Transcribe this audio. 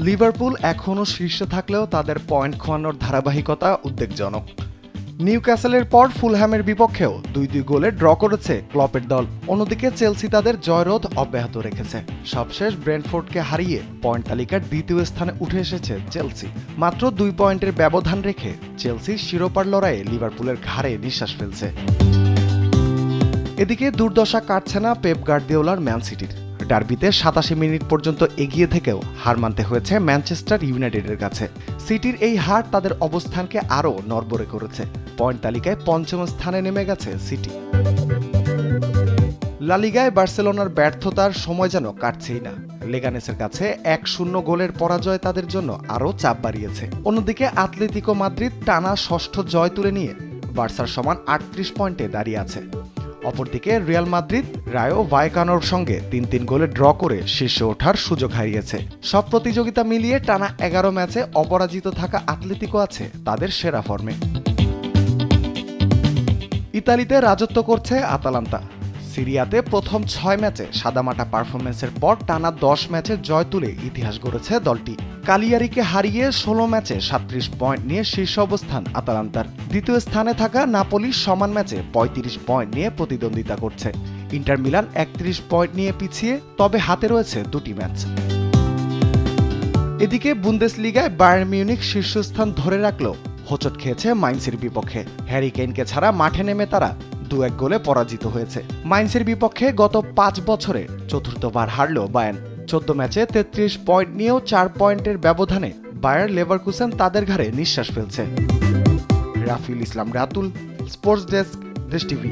Liverpool এখনও শীর্ষে থাকলেও তাদের পয়েন্ট খোয়ানোর ধারাবাহিকতা উদ্বেগজনক। নিউক্যাসলের পর ফুলহ্যামের বিপক্ষেও ২-২ গোলে ড্র করেছে ক্লপের দল। অন্যদিকে চেলসি তাদের জয়রোধ অব্যাহত রেখেছে। সবশেষ ব্রেন্টফোর্ডকে হারিয়ে পয়েন্ট তালিকার দ্বিতীয় স্থানে উঠে এসেছে চেলসি। মাত্র ২ পয়েন্টের ব্যবধান রেখে চেলসি শিরোপার লড়াইয়ে লিভারপুলের ঘাড়ে নিঃশ্বাস ফেলছে। এদিকে দুর্দশা কাটছে না পেপ গার্দিওলার ম্যান সিটির। ডার্বিতে ৮৭ মিনিট পর্যন্ত এগিয়ে থেকেও হার মানতে হয়েছে ম্যানচেস্টার ইউনাইটেডের কাছে। সিটির এই হার তাদের অবস্থানকে আরও নড়বড়ে করেছে। পয়েন্ট তালিকায় পঞ্চম স্থানে নেমে গেছে সিটি। লা লিগায় বার্সেলোনার ব্যর্থতার সময় যেন কাটছেই না। লেগানেসের কাছে ১-০ গোলের পরাজয় তাদের জন্য আরও চাপ বাড়িয়েছে। অন্যদিকে আতলেতিকো মাদ্রিদ টানা ষষ্ঠ জয় তুলে নিয়ে বার্সার সমান ৩৮ পয়েন্টে দাঁড়িয়ে আছে। অপরদিকে রিয়াল মাদ্রিদ রায়ো ভায়েকানোর সঙ্গে ৩-৩ গোলে ড্র করে শীর্ষে ওঠার সুযোগ হারিয়েছে। সব প্রতিযোগিতা মিলিয়ে টানা ১১ ম্যাচে অপরাজিত থাকা আতলেতিকো আছে তাদের সেরা ফর্মে। ইতালিতে রাজত্ব করছে আতালান্তা। সিরিয়াতে প্রথম ৬ ম্যাচে সাদামাটা পারফরমেন্সের পর টানা ১০ ম্যাচে জয় তুলে ইতিহাস গড়েছে দলটি। কালিয়ারিকে হারিয়ে ১৬ ম্যাচে ৩৭ পয়েন্ট নিয়ে শীর্ষ অবস্থান আতালান্তার। দ্বিতীয় স্থানে থাকা নাপোলি সমান ম্যাচে ৩৫ পয়েন্ট নিয়ে প্রতিদ্বন্দ্বিতা করছে। ইন্টার মিলান ৩১ পয়েন্ট নিয়ে পিছিয়ে, তবে হাতে রয়েছে ২টি ম্যাচ। এদিকে বুন্দেসলিগায় বায়ার্ন মিউনিখ শীর্ষস্থান ধরে রাখলেও হোঁচট খেয়েছে মাইন্সের বিপক্ষে। হ্যারি কেইনকে ছাড়া মাঠে নেমে তারা ২-১ গোলে পরাজিত হয়েছে। মাইন্সের বিপক্ষে গত ৫ বছরে চতুর্থবার হারল বায়ার্ন। ১৪ ম্যাচে ৩৩ পয়েন্ট নিয়েও ৪ পয়েন্টের ব্যবধানে বায়ার লেভারকুসেন তাদের ঘাড়ে নিঃশ্বাস ফেলছে। রাফিল ইসলাম রাতুল, স্পোর্টস ডেস্ক, দেশ টিভি।